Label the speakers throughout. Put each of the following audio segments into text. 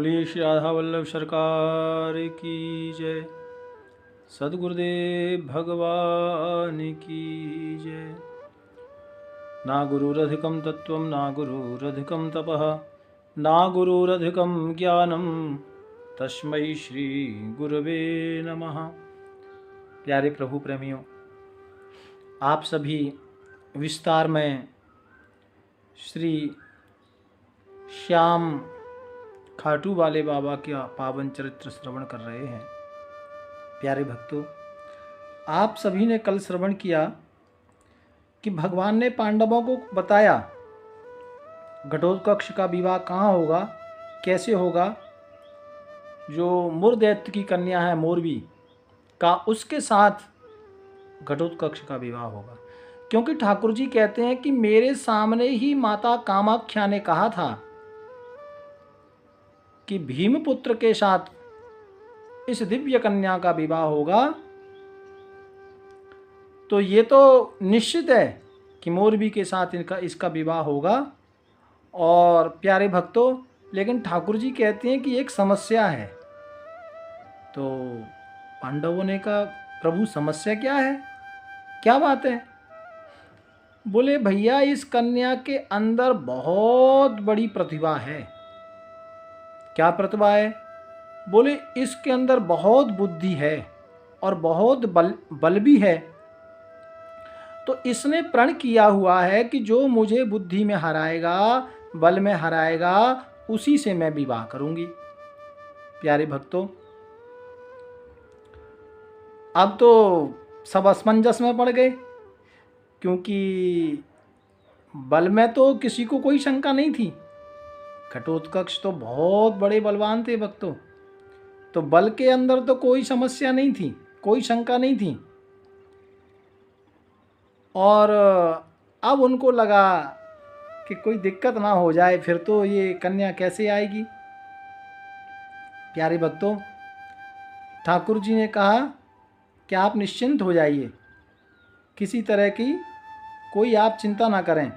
Speaker 1: बोलिए श्री राधा वल्लभ सरकार की जय। सद्गुरुदेव भगवान की जय। ना गुरुरधिकं तत्त्वं ना गुरुरधिकं तपः ना गुरुरधिकं ज्ञानं तस्मै श्री गुरवे नमः। प्यारे प्रभु प्रेमियों, आप सभी विस्तार में श्री श्याम खाटू वाले बाबा का पावन चरित्र श्रवण कर रहे हैं। प्यारे भक्तों, आप सभी ने कल श्रवण किया कि भगवान ने पांडवों को बताया घटोत्कच का विवाह कहाँ होगा, कैसे होगा। जो मुरदैत्य की कन्या है मोरवी का, उसके साथ घटोत्कच का विवाह होगा। क्योंकि ठाकुर जी कहते हैं कि मेरे सामने ही माता कामाख्या ने कहा था कि भीमपुत्र के साथ इस दिव्य कन्या का विवाह होगा, तो ये तो निश्चित है कि मोरवी के साथ इसका विवाह होगा। और प्यारे भक्तों, लेकिन ठाकुर जी कहते हैं कि एक समस्या है। तो पांडवों ने कहा, प्रभु समस्या क्या है, क्या बात है? बोले, भैया इस कन्या के अंदर बहुत बड़ी प्रतिभा है। क्या प्रतिभा है? बोले, इसके अंदर बहुत बुद्धि है और बहुत बल भी है। तो इसने प्रण किया हुआ है कि जो मुझे बुद्धि में हराएगा, बल में हराएगा, उसी से मैं विवाह करूंगी। प्यारे भक्तों, अब तो सब असमंजस में पड़ गए, क्योंकि बल में तो किसी को कोई शंका नहीं थी। घटोत्कच तो बहुत बड़े बलवान थे भक्तों, तो बल के अंदर तो कोई समस्या नहीं थी, कोई शंका नहीं थी। और अब उनको लगा कि कोई दिक्कत ना हो जाए, फिर तो ये कन्या कैसे आएगी। प्यारे भक्तों, ठाकुर जी ने कहा कि आप निश्चिंत हो जाइए, किसी तरह की कोई आप चिंता ना करें।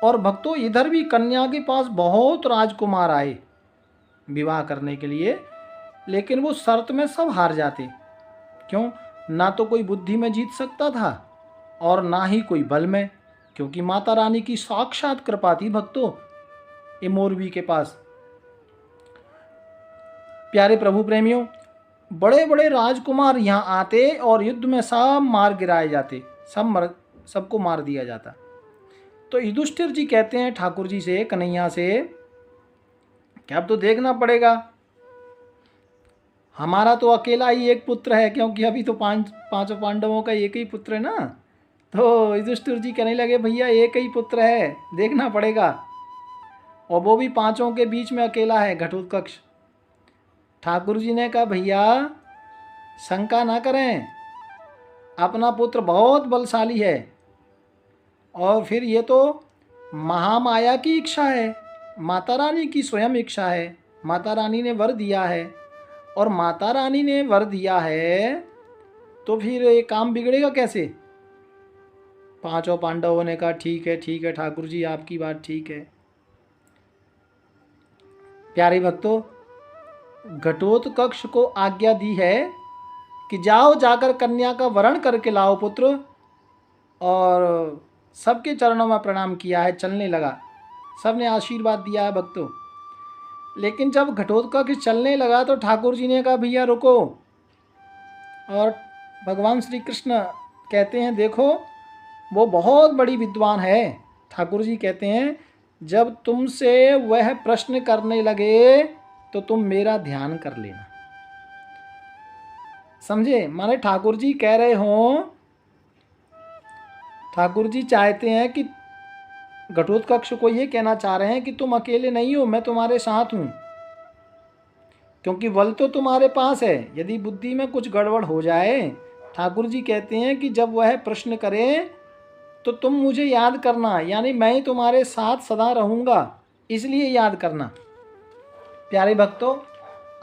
Speaker 1: और भक्तों, इधर भी कन्या के पास बहुत राजकुमार आए विवाह करने के लिए, लेकिन वो शर्त में सब हार जाते। क्यों? ना तो कोई बुद्धि में जीत सकता था और ना ही कोई बल में, क्योंकि माता रानी की साक्षात कृपा थी भक्तों ये मोरवी के पास। प्यारे प्रभु प्रेमियों, बड़े बड़े राजकुमार यहाँ आते और युद्ध में सब मार गिराए जाते, सबको मार दिया जाता। तो युधिष्ठिर जी कहते हैं ठाकुर जी से, कन्हैया से, कि अब तो देखना पड़ेगा, हमारा तो अकेला ही एक पुत्र है, क्योंकि अभी तो पांचों पांडवों का एक ही पुत्र है ना। तो युधिष्ठिर जी कहने लगे, भैया एक ही पुत्र है, देखना पड़ेगा, और वो भी पांचों के बीच में अकेला है, घटोत्कच। ठाकुर जी ने कहा, भैया शंका ना करें, अपना पुत्र बहुत बलशाली है, और फिर ये तो महामाया की इच्छा है, माता रानी की स्वयं इच्छा है। माता रानी ने वर दिया है, और माता रानी ने वर दिया है तो फिर ये काम बिगड़ेगा कैसे? पांचों पांडवों ने कहा, ठीक है ठाकुर जी, आपकी बात ठीक है। प्यारे भक्तों, घटोत्कच को आज्ञा दी है कि जाओ, जाकर कन्या का वरण करके लाओ पुत्र। और सबके चरणों में प्रणाम किया है, चलने लगा, सबने आशीर्वाद दिया है भक्तों। लेकिन जब घटोत्कच चलने लगा तो ठाकुर जी ने कहा, भैया रुको। और भगवान श्री कृष्ण कहते हैं, देखो वो बहुत बड़ी विद्वान है। ठाकुर जी कहते हैं, जब तुमसे वह प्रश्न करने लगे तो तुम मेरा ध्यान कर लेना। समझे? माने ठाकुर जी कह रहे हों, ठाकुर जी चाहते हैं कि घटोत्कच को ये कहना चाह रहे हैं कि तुम अकेले नहीं हो, मैं तुम्हारे साथ हूँ, क्योंकि बल तो तुम्हारे पास है। यदि बुद्धि में कुछ गड़बड़ हो जाए, ठाकुर जी कहते हैं कि जब वह प्रश्न करें तो तुम मुझे याद करना, यानी मैं तुम्हारे साथ सदा रहूँगा, इसलिए याद करना। प्यारे भक्तों,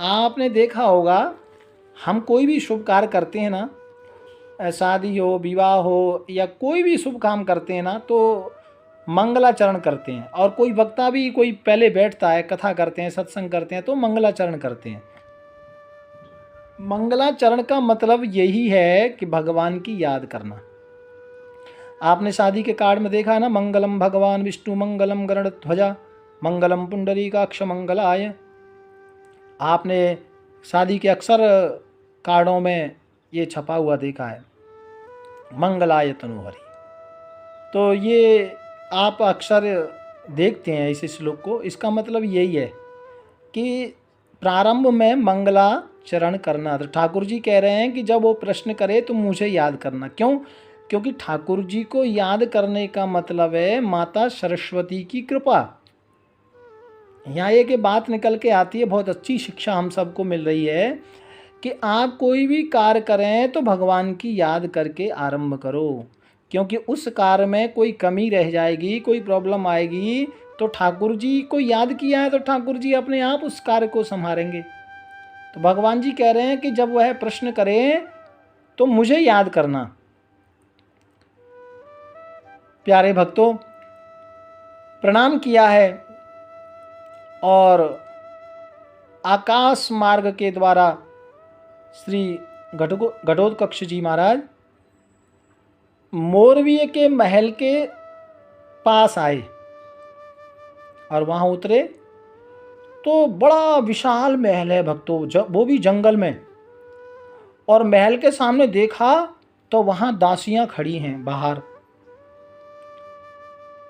Speaker 1: आपने देखा होगा, हम कोई भी शुभ कार्य करते हैं ना, शादी हो, विवाह हो, या कोई भी शुभ काम करते हैं ना, तो मंगलाचरण करते हैं। और कोई वक्ता भी कोई पहले बैठता है, कथा करते हैं, सत्संग करते हैं, तो मंगलाचरण करते हैं। मंगलाचरण का मतलब यही है कि भगवान की याद करना। आपने शादी के कार्ड में देखा है ना, मंगलम भगवान विष्णु मंगलम गरुड़ध्वजा मंगलम पुंडरीकाक्ष मंगलाय। आपने शादी के अक्सर कार्डों में ये छपा हुआ देखा है, मंगलाय तनोहरि। तो ये आप अक्सर देखते हैं इस श्लोक को। इसका मतलब यही है कि प्रारंभ में मंगलाचरण करना। तो ठाकुर जी कह रहे हैं कि जब वो प्रश्न करे तो मुझे याद करना। क्यों? क्योंकि ठाकुर जी को याद करने का मतलब है माता सरस्वती की कृपा। यहाँ एक बात निकल के आती है, बहुत अच्छी शिक्षा हम सबको मिल रही है कि आप कोई भी कार्य करें तो भगवान की याद करके आरंभ करो। क्योंकि उस कार्य में कोई कमी रह जाएगी, कोई प्रॉब्लम आएगी, तो ठाकुर जी को याद किया है तो ठाकुर जी अपने आप उस कार्य को संभालेंगे। तो भगवान जी कह रहे हैं कि जब वह प्रश्न करें तो मुझे याद करना। प्यारे भक्तों, प्रणाम किया है और आकाश मार्ग के द्वारा श्री घटोत्कच जी महाराज मोरवीय के महल के पास आए और वहाँ उतरे तो बड़ा विशाल महल है भक्तों, वो भी जंगल में। और महल के सामने देखा तो वहाँ दासियाँ खड़ी हैं बाहर,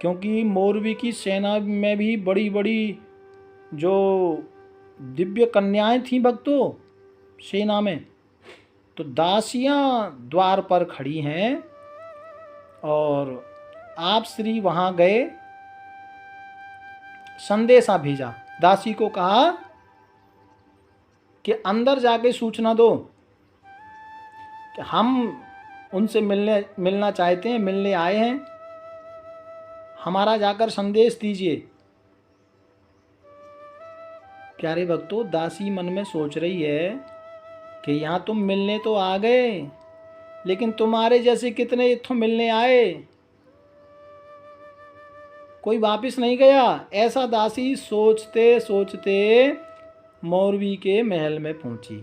Speaker 1: क्योंकि मोरवी की सेना में भी बड़ी बड़ी जो दिव्य कन्याएं थीं भक्तों सेना में, तो दासियां द्वार पर खड़ी हैं। और आप श्री वहां गए, संदेशा भेजा, दासी को कहा कि अंदर जाके सूचना दो कि हम उनसे मिलना चाहते हैं, मिलने आए हैं, हमारा जाकर संदेश दीजिए। प्यारे भक्तों, दासी मन में सोच रही है कि यहाँ तुम मिलने तो आ गए, लेकिन तुम्हारे जैसे कितने इत्थों मिलने आए, कोई वापस नहीं गया। ऐसा दासी सोचते सोचते मोरवी के महल में पहुंची।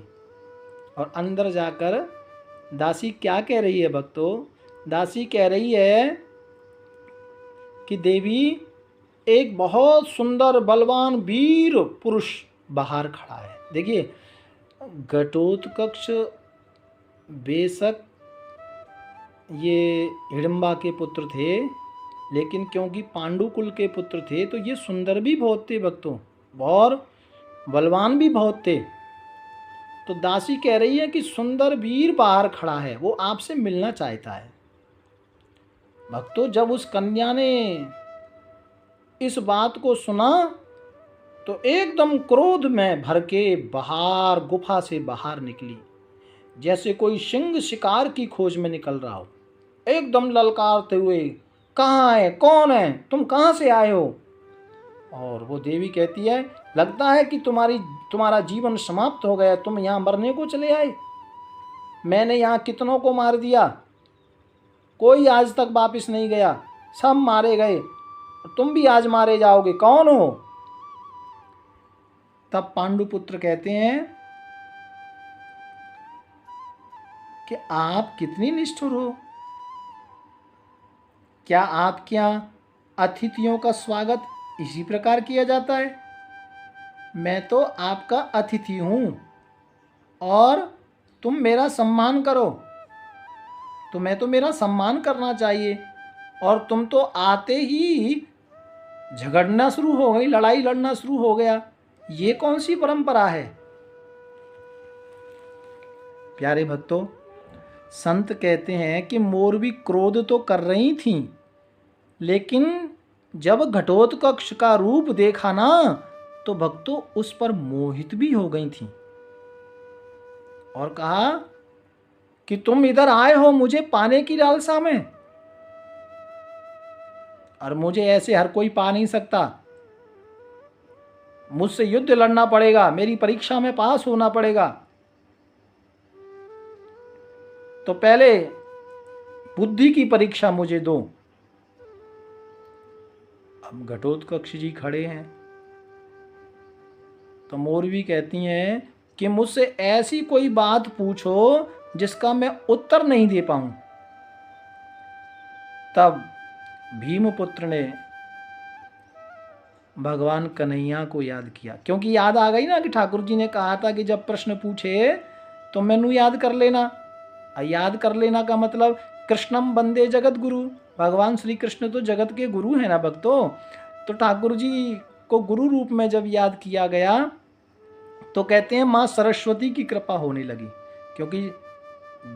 Speaker 1: और अंदर जाकर दासी क्या कह रही है भक्तों? दासी कह रही है कि देवी, एक बहुत सुंदर बलवान वीर पुरुष बाहर खड़ा है। देखिए, घटोत्कच बेशक ये हिडिंबा के पुत्र थे, लेकिन क्योंकि पांडुकुल के पुत्र थे तो ये सुंदर भी बहुत थे भक्तों, और बलवान भी बहुत थे। तो दासी कह रही है कि सुंदर वीर बाहर खड़ा है, वो आपसे मिलना चाहता है। भक्तों, जब उस कन्या ने इस बात को सुना तो एकदम क्रोध में भर के बाहर गुफा से बाहर निकली, जैसे कोई सिंह शिकार की खोज में निकल रहा हो। एकदम ललकारते हुए, कहाँ है, कौन है, तुम कहाँ से आए हो? और वो देवी कहती है, लगता है कि तुम्हारा जीवन समाप्त हो गया, तुम यहाँ मरने को चले आए। मैंने यहाँ कितनों को मार दिया, कोई आज तक वापिस नहीं गया, सब मारे गए, तुम भी आज मारे जाओगे, कौन हो? तब पांडुपुत्र कहते हैं कि आप कितनी निष्ठुर हो, क्या आपके यहाँ अतिथियों का स्वागत इसी प्रकार किया जाता है? मैं तो आपका अतिथि हूँ और तुम मेरा सम्मान करो, तुम्हें तो मेरा सम्मान करना चाहिए, और तुम तो आते ही झगड़ना शुरू हो गई, लड़ाई लड़ना शुरू हो गया, ये कौन सी परंपरा है? प्यारे भक्तों, संत कहते हैं कि मोरवी क्रोध तो कर रही थीं, लेकिन जब घटोत्कच का रूप देखा ना तो भक्तों उस पर मोहित भी हो गई थीं और कहा कि तुम इधर आए हो मुझे पाने की लालसा में, और मुझे ऐसे हर कोई पा नहीं सकता, मुझसे युद्ध लड़ना पड़ेगा, मेरी परीक्षा में पास होना पड़ेगा। तो पहले बुद्धि की परीक्षा मुझे दो। अब घटोत्कच जी खड़े हैं तो मोरवी कहती हैं कि मुझसे ऐसी कोई बात पूछो जिसका मैं उत्तर नहीं दे पाऊं। तब भीमपुत्र ने भगवान कन्हैया को याद किया, क्योंकि याद आ गई ना कि ठाकुर जी ने कहा था कि जब प्रश्न पूछे तो मैनू याद कर लेना। याद कर लेना का मतलब कृष्णम वंदे जगत गुरु, भगवान श्री कृष्ण तो जगत के गुरु हैं ना भक्तों। तो ठाकुर जी को गुरु रूप में जब याद किया गया तो कहते हैं माँ सरस्वती की कृपा होने लगी, क्योंकि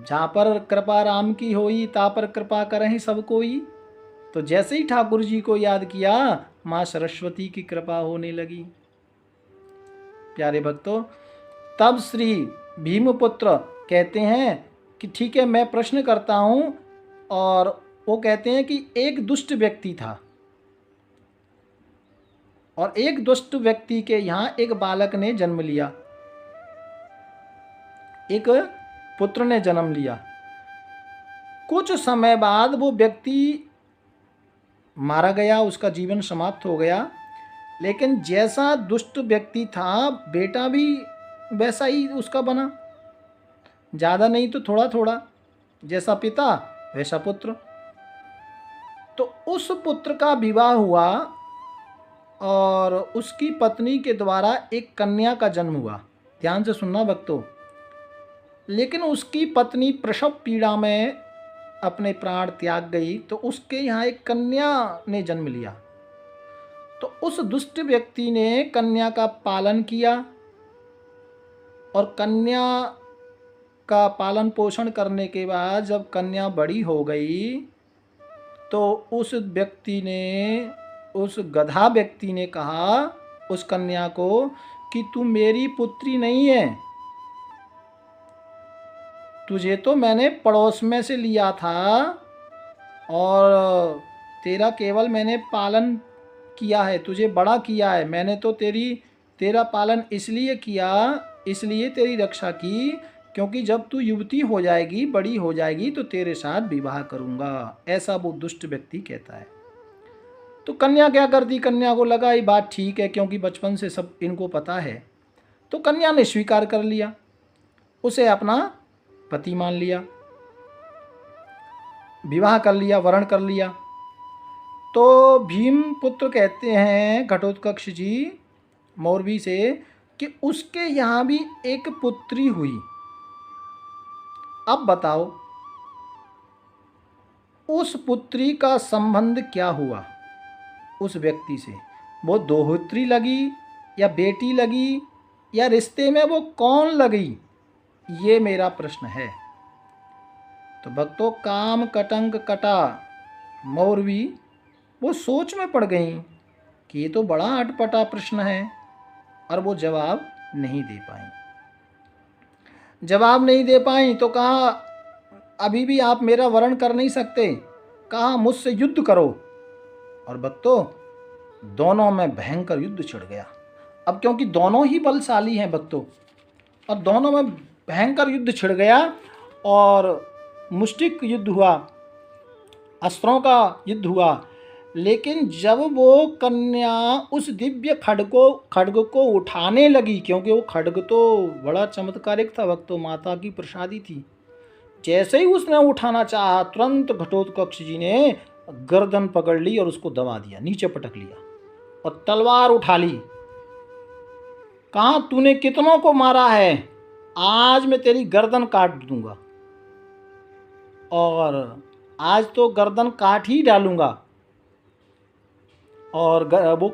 Speaker 1: जहाँ पर कृपा राम की होई ता पर कृपा करहि सब कोई। तो जैसे ही ठाकुर जी को याद किया माँ सरस्वती की कृपा होने लगी। प्यारे भक्तों, तब श्री भीमपुत्र कहते हैं कि ठीक है मैं प्रश्न करता हूँ। और वो कहते हैं कि एक दुष्ट व्यक्ति था और एक दुष्ट व्यक्ति के यहाँ एक बालक ने जन्म लिया, एक पुत्र ने जन्म लिया। कुछ समय बाद वो व्यक्ति मारा गया, उसका जीवन समाप्त हो गया। लेकिन जैसा दुष्ट व्यक्ति था बेटा भी वैसा ही उसका बना, ज़्यादा नहीं तो थोड़ा थोड़ा, जैसा पिता वैसा पुत्र। तो उस पुत्र का विवाह हुआ और उसकी पत्नी के द्वारा एक कन्या का जन्म हुआ। ध्यान से सुनना भक्तों। लेकिन उसकी पत्नी प्रसव पीड़ा में अपने प्राण त्याग गई तो उसके यहाँ एक कन्या ने जन्म लिया। तो उस दुष्ट व्यक्ति ने कन्या का पालन किया और कन्या का पालन पोषण करने के बाद जब कन्या बड़ी हो गई तो उस व्यक्ति ने, उस गधा व्यक्ति ने कहा उस कन्या को कि तू मेरी पुत्री नहीं है, तुझे तो मैंने पड़ोस में से लिया था और तेरा केवल मैंने पालन किया है, तुझे बड़ा किया है। मैंने तो तेरा पालन इसलिए किया, इसलिए तेरी रक्षा की, क्योंकि जब तू युवती हो जाएगी, बड़ी हो जाएगी तो तेरे साथ विवाह करूँगा। ऐसा वो दुष्ट व्यक्ति कहता है। तो कन्या क्या करती, कन्या को लगा ये बात ठीक है, क्योंकि बचपन से सब इनको पता है। तो कन्या ने स्वीकार कर लिया, उसे अपना पति मान लिया, विवाह कर लिया, वरण कर लिया। तो भीमपुत्र कहते हैं घटोत्कच जी मोरवी से कि उसके यहाँ भी एक पुत्री हुई। अब बताओ उस पुत्री का संबंध क्या हुआ उस व्यक्ति से? वो दोहत्री लगी या बेटी लगी या रिश्ते में वो कौन लगी, ये मेरा प्रश्न है। तो भक्तों काम कटंक कटा मोरवी वो सोच में पड़ गई कि ये तो बड़ा अटपटा प्रश्न है और वो जवाब नहीं दे पाई। जवाब नहीं दे पाई तो कहा अभी भी आप मेरा वरण कर नहीं सकते, कहा मुझसे युद्ध करो। और भक्तों दोनों में भयंकर युद्ध छिड़ गया। अब क्योंकि दोनों ही बलशाली हैं भक्तों, और दोनों में भयंकर युद्ध छिड़ गया और मुष्टिक युद्ध हुआ, अस्त्रों का युद्ध हुआ। लेकिन जब वो कन्या उस दिव्य खड्ग को उठाने लगी, क्योंकि वो खड्ग तो बड़ा चमत्कारिक था भक्तों, माता की प्रसादी थी। जैसे ही उसने उठाना चाहा तुरंत घटोत्कच जी ने गर्दन पकड़ ली और उसको दबा दिया, नीचे पटक लिया और तलवार उठा ली। कहा तूने कितनों को मारा है, आज मैं तेरी गर्दन काट दूंगा और आज तो गर्दन काट ही डालूंगा। और वो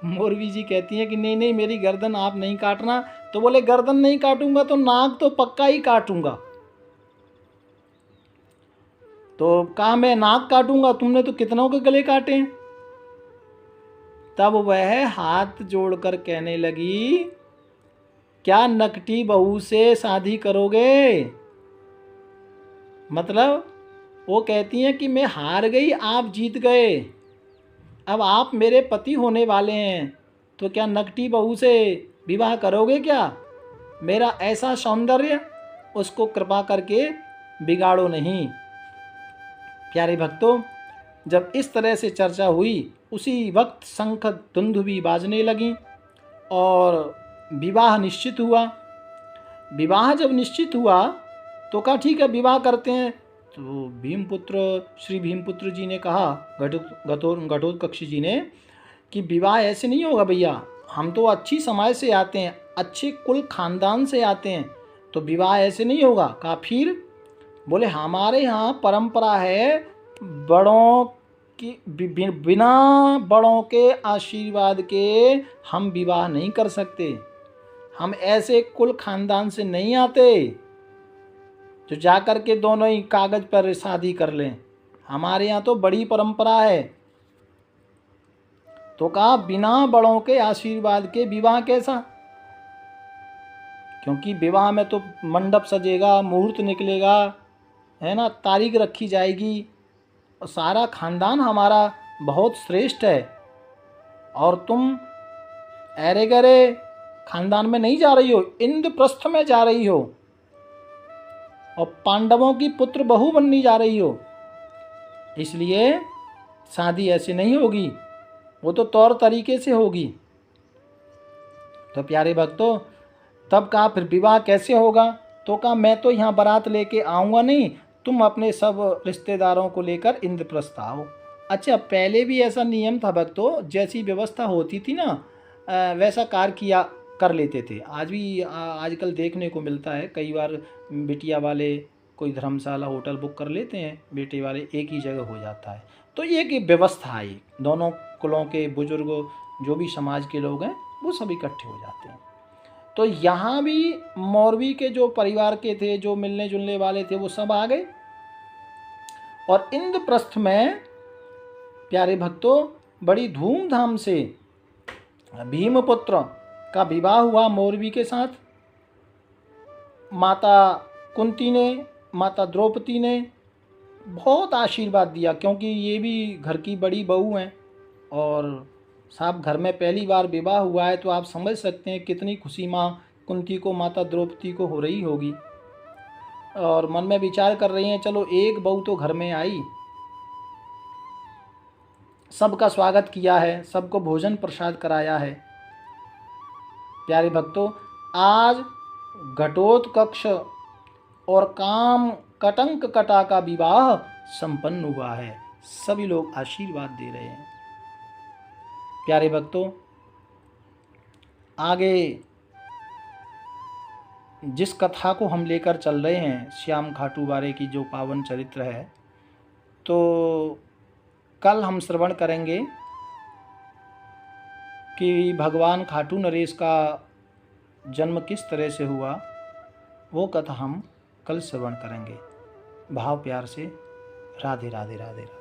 Speaker 1: मोरवी जी कहती हैं कि नहीं नहीं मेरी गर्दन आप नहीं काटना। तो बोले गर्दन नहीं काटूंगा तो नाक तो पक्का ही काटूंगा। तो कहा मैं नाक काटूंगा, तुमने तो कितनों के गले काटे हैं। तब वह हाथ जोड़कर कहने लगी क्या नकटी बहू से शादी करोगे? मतलब वो कहती हैं कि मैं हार गई, आप जीत गए, अब आप मेरे पति होने वाले हैं, तो क्या नकटी बहू से विवाह करोगे क्या? मेरा ऐसा सौंदर्य उसको कृपा करके बिगाड़ो नहीं। प्यारे भक्तों जब इस तरह से चर्चा हुई उसी वक्त शंख दुंदुभी बाजने लगी और विवाह निश्चित हुआ। विवाह जब निश्चित हुआ तो कहा ठीक है विवाह करते हैं। तो श्री भीमपुत्र जी ने कहा घटोत्कच जी ने कि विवाह ऐसे नहीं होगा भैया, हम तो अच्छी समाज से आते हैं, अच्छे कुल खानदान से आते हैं, तो विवाह ऐसे नहीं होगा। कहा फिर? बोले हमारे यहाँ परंपरा है बड़ों की बिना बड़ों के आशीर्वाद के हम विवाह नहीं कर सकते, हम ऐसे कुल खानदान से नहीं आते जो जाकर के दोनों ही कागज पर शादी कर लें, हमारे यहाँ तो बड़ी परंपरा है। तो कहा बिना बड़ों के आशीर्वाद के विवाह कैसा, क्योंकि विवाह में तो मंडप सजेगा, मुहूर्त निकलेगा, है ना, तारीख रखी जाएगी और सारा खानदान हमारा बहुत श्रेष्ठ है, और तुम अरे गरे खानदान में नहीं जा रही हो, इंद्रप्रस्थ में जा रही हो और पांडवों की पुत्र बहू बननी जा रही हो, इसलिए शादी ऐसे नहीं होगी, वो तो तौर तरीके से होगी। तो प्यारे भक्तों तब कहा फिर विवाह कैसे होगा? तो कहा मैं तो यहाँ बारात लेके आऊँगा नहीं, तुम अपने सब रिश्तेदारों को लेकर इंद्रप्रस्थ आओ। अच्छा पहले भी ऐसा नियम था भक्तों, जैसी व्यवस्था होती थी ना वैसा कार्य किया कर लेते थे। आज भी आजकल देखने को मिलता है, कई बार बिटिया वाले कोई धर्मशाला होटल बुक कर लेते हैं, बेटे वाले एक ही जगह हो जाता है। तो ये एक व्यवस्था है, दोनों कुलों के बुजुर्ग जो भी समाज के लोग हैं वो सब इकट्ठे हो जाते हैं। तो यहाँ भी मौरवी के जो परिवार के थे, जो मिलने जुलने वाले थे, वो सब आ गए और इंद्रप्रस्थ में प्यारे भक्तों बड़ी धूमधाम से भीमपुत्र का विवाह हुआ मौरवी के साथ। माता कुंती ने, माता द्रौपदी ने बहुत आशीर्वाद दिया, क्योंकि ये भी घर की बड़ी बहू हैं और साहब घर में पहली बार विवाह हुआ है, तो आप समझ सकते हैं कितनी खुशी माँ कुंती को, माता द्रौपदी को हो रही होगी। और मन में विचार कर रही हैं चलो एक बहू तो घर में आई, सबका स्वागत किया है, सबको भोजन प्रसाद कराया है। प्यारे भक्तों आज घटोत्कच और काम कटंक कटा का विवाह संपन्न हुआ है, सभी लोग आशीर्वाद दे रहे हैं। प्यारे भक्तों आगे जिस कथा को हम लेकर चल रहे हैं श्याम खाटू बारे की जो पावन चरित्र है, तो कल हम श्रवण करेंगे कि भगवान खाटू नरेश का जन्म किस तरह से हुआ, वो कथा हम कल श्रवण करेंगे। भाव प्यार से राधे राधे राधे राधे।